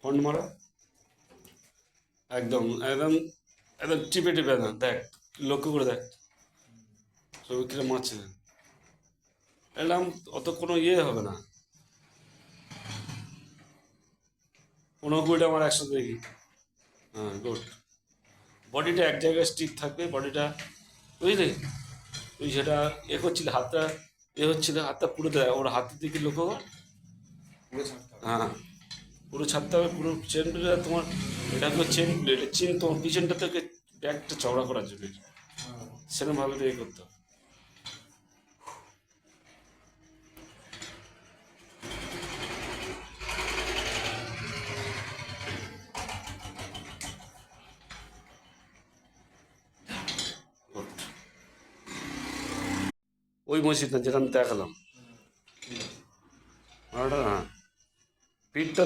Fond মারা, একদম একদম একদম টিপে টিপে না, দেখ লক্ষ্য করে দেখ ছবি কিরম মারছে, এরকম অত কোনো ইয়ে হবে না। 15-20টা আমার একসাথে দেখি। হ্যাঁ গুড। বডিটা এক জায়গায় স্টিক থাকবে, বডিটা বুঝলি, তুই সেটা এ করছিলি, হাতটা এ হচ্ছিল, হাতটা পুরো দেয় ওর হাতের দিকে লক্ষ্য কর। পুরো ছাড়তে হবে। হ্যাঁ পুরো ছাড়তে হবে, পুরো চেনটা তোমার, এটা হলো চেন প্লেট, চেন তোমার পিছনটা থেকে ব্যাগটা চওড়া করার জন্য হ্যাঁ। সেরকম ভাবে তো এ করতে হবে। Good. ওই মসজিদটা যেটা আমি দেখালাম, হ্যাঁ পিঠটা